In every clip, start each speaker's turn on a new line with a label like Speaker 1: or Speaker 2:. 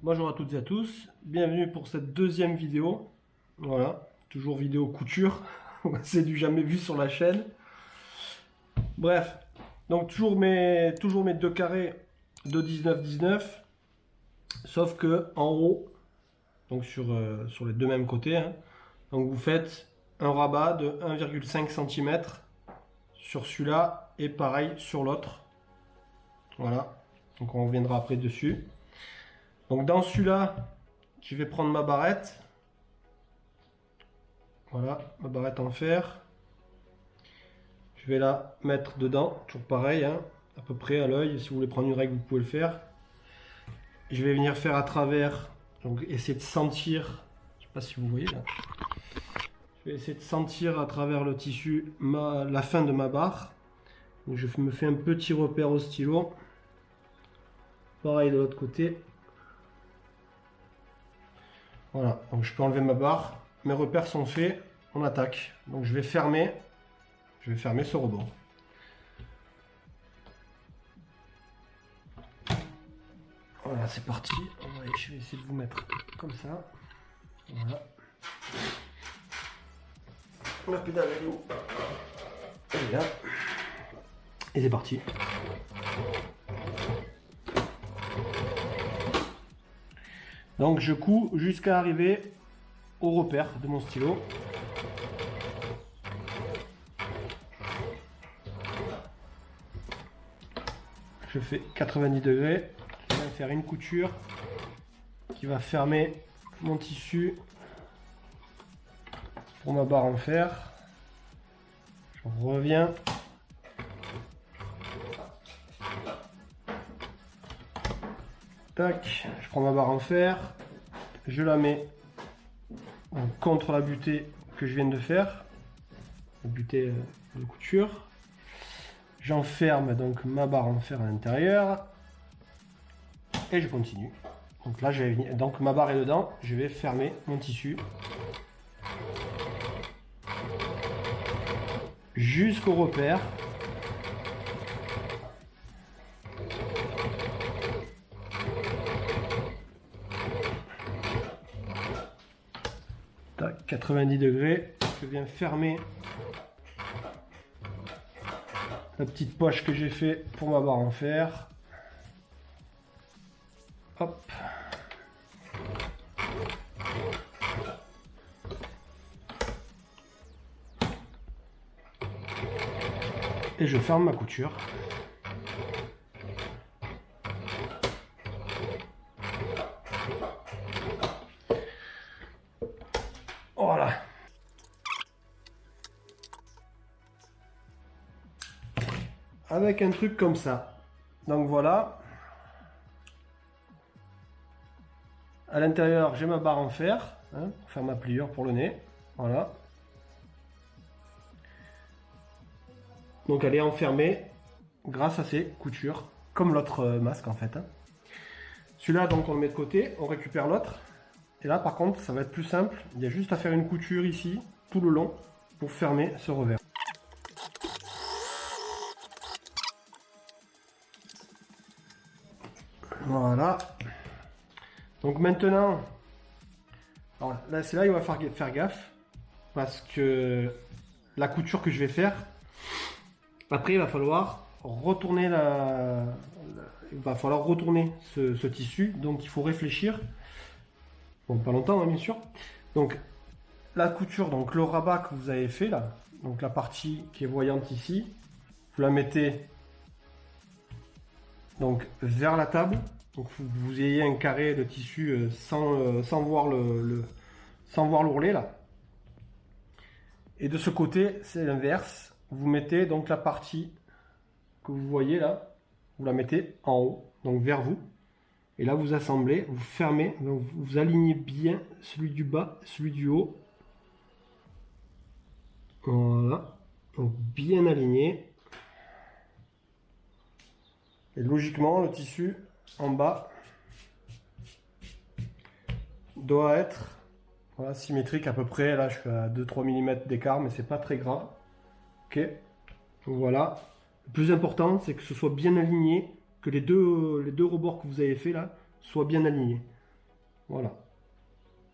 Speaker 1: Bonjour à toutes et à tous, bienvenue pour cette deuxième vidéo. Voilà, toujours vidéo couture, c'est du jamais vu sur la chaîne. Bref, donc toujours mes deux carrés de 19-19, sauf que en haut, donc sur les deux mêmes côtés, hein, donc vous faites un rabat de 1,5 cm sur celui-là et pareil sur l'autre. Voilà, donc on reviendra après dessus. Donc dans celui-là, je vais prendre ma barrette. Voilà, ma barrette en fer. Je vais la mettre dedans, toujours pareil, hein, à peu près à l'œil. Si vous voulez prendre une règle, vous pouvez le faire. Je vais venir faire à travers, donc essayer de sentir, je sais pas si vous voyez là. Je vais essayer de sentir à travers le tissu la fin de ma barre. Donc je me fais un petit repère au stylo. Pareil de l'autre côté. Voilà, donc je peux enlever ma barre. Mes repères sont faits, on attaque. Donc je vais fermer ce rebord. Voilà, c'est parti. Je vais essayer de vous mettre comme ça. Voilà. La pédale est où? Elle est là. Et c'est parti. Donc je couds jusqu'à arriver au repère de mon stylo. Je fais 90 degrés. Je vais faire une couture qui va fermer mon tissu pour ma barre en fer. Je reviens. Tac, je prends ma barre en fer, je la mets contre la butée que je viens de faire, la butée de couture. J'enferme donc ma barre en fer à l'intérieur et je continue. Donc là, donc ma barre est dedans, je vais fermer mon tissu jusqu'au repère. Tac, 90 degrés, je viens fermer la petite poche que j'ai fait pour ma barre en fer. Hop. Et je ferme ma couture. Voilà. Avec un truc comme ça. Donc voilà. À l'intérieur, j'ai ma barre en fer, hein, pour faire ma pliure pour le nez. Voilà. Donc elle est enfermée grâce à ces coutures, comme l'autre masque en fait. Hein. Celui-là, donc on le met de côté, on récupère l'autre. Et là par contre, ça va être plus simple. Il y a juste à faire une couture ici, tout le long, pour fermer ce revers. Voilà. Donc maintenant, alors là c'est là il va falloir faire gaffe parce que la couture que je vais faire, après il va falloir retourner il va falloir retourner ce tissu, donc il faut réfléchir. Bon, pas longtemps hein, bien sûr. Donc la couture, donc le rabat que vous avez fait là, donc la partie qui est voyante ici, vous la mettez donc vers la table. Donc vous ayez un carré de tissu sans voir l'ourlet là. Et de ce côté, c'est l'inverse. Vous mettez donc la partie que vous voyez là, vous la mettez en haut, donc vers vous. Et là vous assemblez, vous fermez, donc vous alignez bien celui du bas, celui du haut. Voilà, donc bien aligné. Et logiquement, le tissu en bas doit être voilà, symétrique à peu près. Là, je suis à 2-3 mm d'écart, mais c'est pas très grave. Ok, voilà. Le plus important, c'est que ce soit bien aligné, que les deux rebords que vous avez fait là soient bien alignés. Voilà.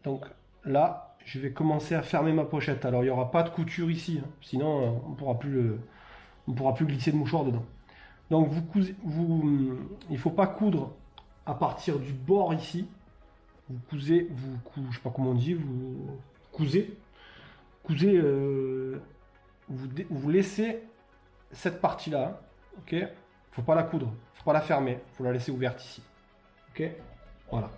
Speaker 1: Donc là, je vais commencer à fermer ma pochette. Alors il n'y aura pas de couture ici, hein. Sinon on ne pourra plus glisser de mouchoir dedans. Donc il ne faut pas coudre à partir du bord ici. Vous cousez, je sais pas comment on dit, vous cousez, vous laissez cette partie-là, hein, ok? Faut pas la coudre, faut pas la fermer, faut la laisser ouverte ici, ok? Voilà.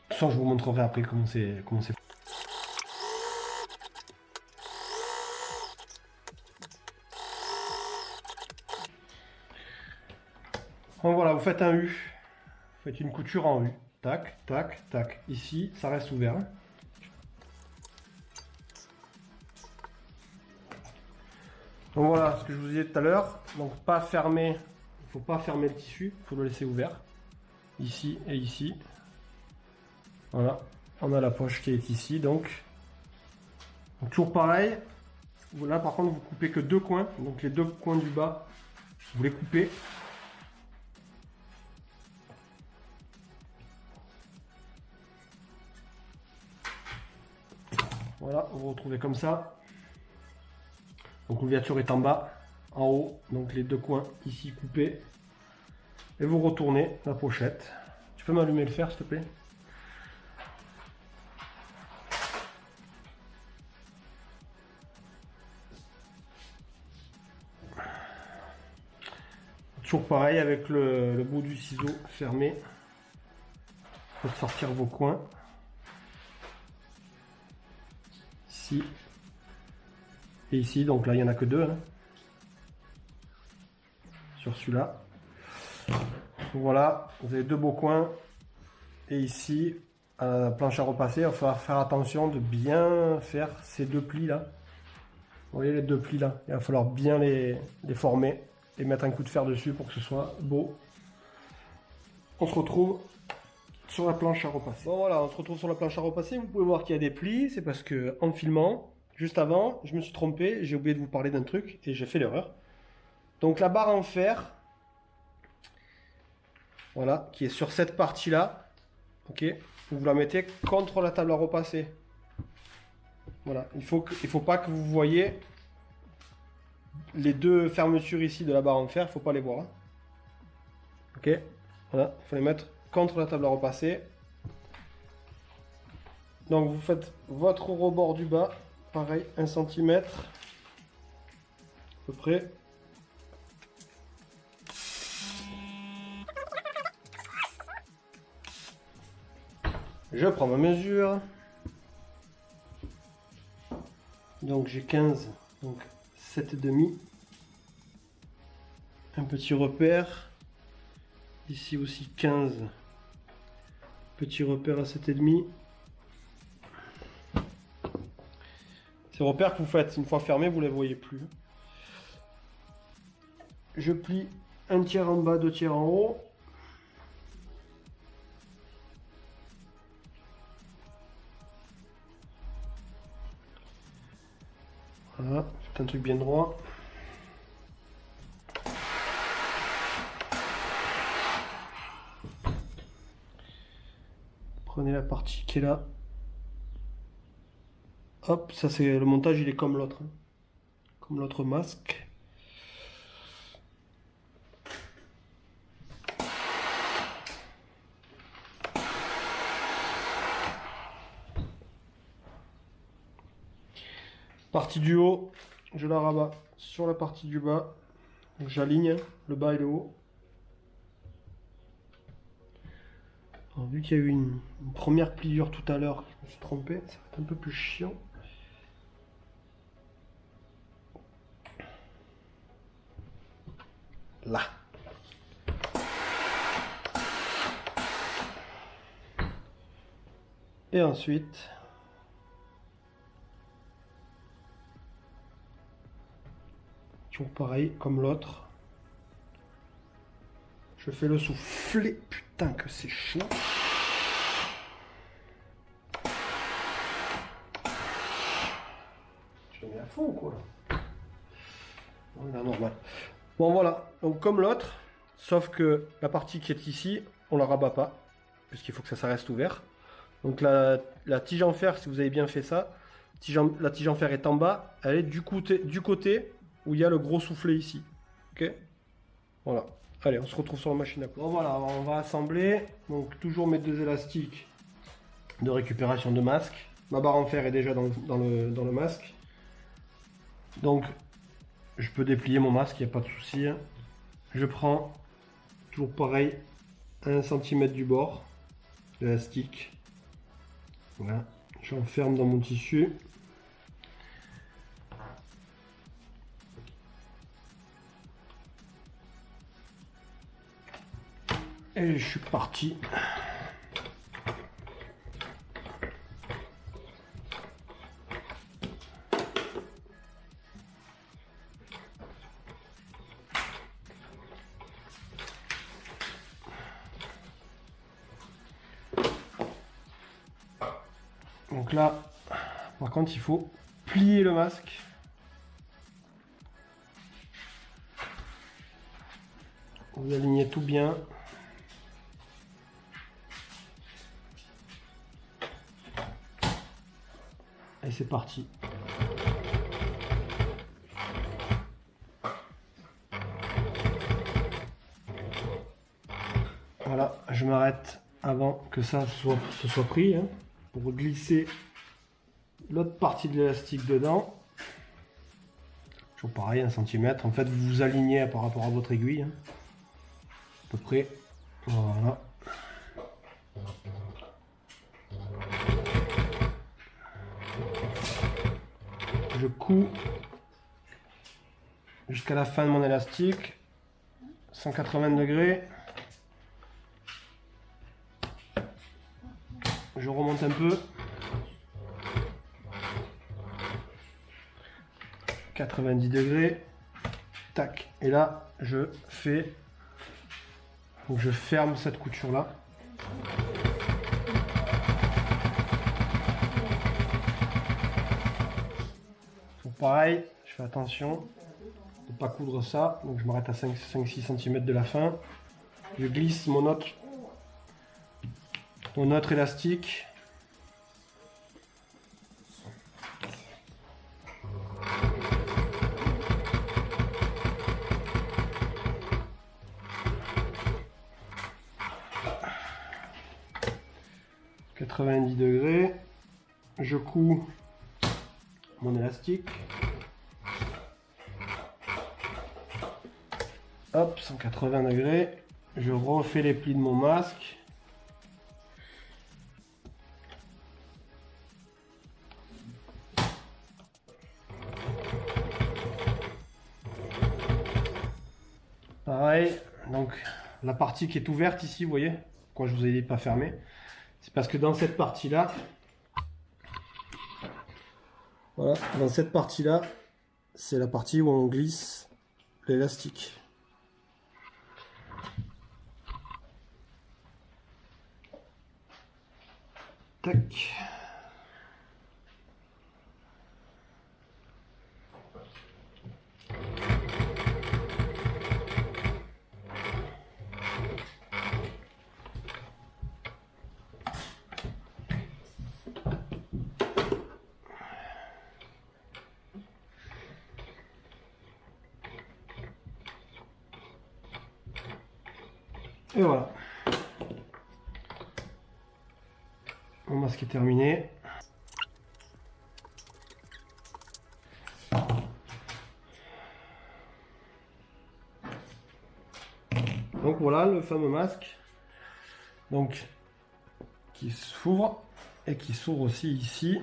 Speaker 1: Tout ça, je vous montrerai après comment c'est fait. Donc voilà, vous faites un U, vous faites une couture en U, tac, tac, tac. Ici, ça reste ouvert. Hein. Donc voilà ce que je vous disais tout à l'heure. Donc pas fermer, il ne faut pas fermer le tissu, il faut le laisser ouvert. Ici et ici. Voilà, on a la poche qui est ici donc toujours pareil. Là par contre vous coupez que deux coins, donc les deux coins du bas, vous les coupez. Voilà, vous vous retrouvez comme ça. Donc l'ouverture est en bas, en haut, donc les deux coins ici coupés. Et vous retournez la pochette. Tu peux m'allumer le fer s'il te plaît? Toujours pareil avec le bout du ciseau fermé. Pour sortir vos coins. Ici. Et ici, donc là il n'y en a que deux. Hein, sur celui-là. Voilà, vous avez deux beaux coins. Et ici, à la planche à repasser, il va falloir faire attention de bien faire ces deux plis là. Vous voyez les deux plis là, il va falloir bien les former et mettre un coup de fer dessus pour que ce soit beau. On se retrouve sur la planche à repasser. Bon voilà, on se retrouve sur la planche à repasser. Vous pouvez voir qu'il y a des plis, c'est parce que en filmant, juste avant, je me suis trompé, j'ai oublié de vous parler d'un truc et j'ai fait l'erreur. Donc la barre en fer, voilà, qui est sur cette partie-là, ok, vous la mettez contre la table à repasser. Voilà, il faut pas que vous voyez les deux fermetures ici de la barre en fer, il ne faut pas les voir. Hein. Ok, voilà, il faut les mettre contre la table à repasser. Donc vous faites votre rebord du bas, pareil, 1 cm à peu près. Je prends ma mesure. Donc j'ai 15, donc 7,5. Un petit repère. Ici aussi 15. Petit repère à 7,5. Ces repères que vous faites une fois fermés, vous ne les voyez plus. Je plie 1 tiers en bas, 2 tiers en haut. Voilà, faites un truc bien droit. Prenez la partie qui est là. Hop, ça c'est le montage, il est comme l'autre. Hein. Comme l'autre masque. Partie du haut, je la rabats sur la partie du bas. J'aligne le bas et le haut. Alors, vu qu'il y a eu une première pliure tout à l'heure, je me suis trompé, ça va être un peu plus chiant. Là. Et ensuite, toujours pareil comme l'autre. Je fais le soufflet. Putain que c'est chaud. Je mets à fond ou quoi là? Non, là, normal. Bon voilà, donc comme l'autre, sauf que la partie qui est ici, on la rabat pas, puisqu'il faut que ça reste ouvert. Donc la tige en fer, si vous avez bien fait ça, la tige en fer est en bas, elle est du côté où il y a le gros soufflet ici. Ok? Voilà. Allez, on se retrouve sur la machine à coudre. Bon voilà, on va assembler. Donc toujours mes 2 élastiques de récupération de masque. Ma barre en fer est déjà dans le masque. Donc je peux déplier mon masque, il n'y a pas de souci. Je prends, toujours pareil, 1 cm du bord, l'élastique. Voilà, j'enferme dans mon tissu. Et je suis parti. Donc là, par contre, il faut plier le masque. Vous alignez tout bien. Et c'est parti. Voilà, je m'arrête avant que ça se soit pris, hein, pour glisser l'autre partie de l'élastique dedans. Toujours pareil, 1 cm. En fait, vous vous alignez par rapport à votre aiguille, hein, à peu près. Voilà. Je couds jusqu'à la fin de mon élastique, 180 degrés. Je remonte un peu. 90 degrés. Tac. Et là, je ferme cette couture là. Donc pareil, je fais attention de ne pas coudre ça. Donc je m'arrête à 5-6 cm de la fin. Je glisse mon autre élastique. « 90 degrés. Je couds mon élastique. Hop, 180 degrés. Je refais les plis de mon masque. Pareil, donc la partie qui est ouverte ici, vous voyez, pourquoi je vous ai dit de pas fermer, c'est parce que dans cette partie-là, voilà, dans cette partie-là, c'est la partie où on glisse l'élastique. Tac. Et voilà. Mon masque est terminé. Donc voilà le fameux masque. Donc qui s'ouvre et qui s'ouvre aussi ici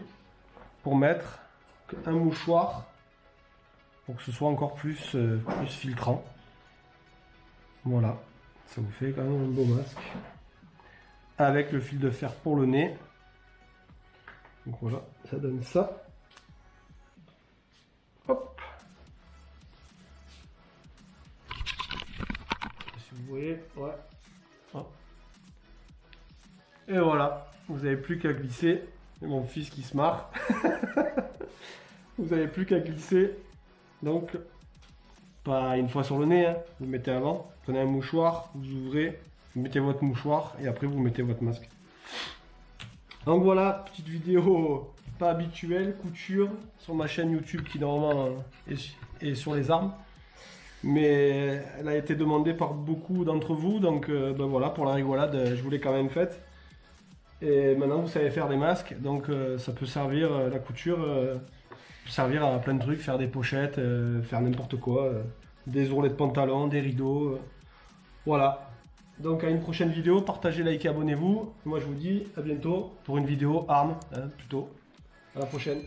Speaker 1: pour mettre un mouchoir pour que ce soit encore plus filtrant. Voilà. Ça vous fait quand même un beau masque. Avec le fil de fer pour le nez. Donc voilà, ça donne ça. Hop. Si vous voyez, ouais. Hop. Et voilà, vous n'avez plus qu'à glisser. C'est mon fils qui se marre. Vous n'avez plus qu'à glisser. Donc, pas une fois sur le nez, hein. Vous le mettez avant. Prenez un mouchoir, vous ouvrez, vous mettez votre mouchoir et après vous mettez votre masque. Donc voilà, petite vidéo pas habituelle, couture, sur ma chaîne YouTube qui normalement est sur les armes. Mais elle a été demandée par beaucoup d'entre vous, donc ben voilà, pour la rigolade, je vous l'ai quand même faite. Et maintenant vous savez faire des masques, donc ça peut servir, la couture, peut servir à plein de trucs, faire des pochettes, faire n'importe quoi, des ourlets de pantalon, des rideaux, voilà. Donc à une prochaine vidéo, partagez, likez, abonnez-vous. Moi je vous dis à bientôt pour une vidéo arme, hein, plutôt. À la prochaine.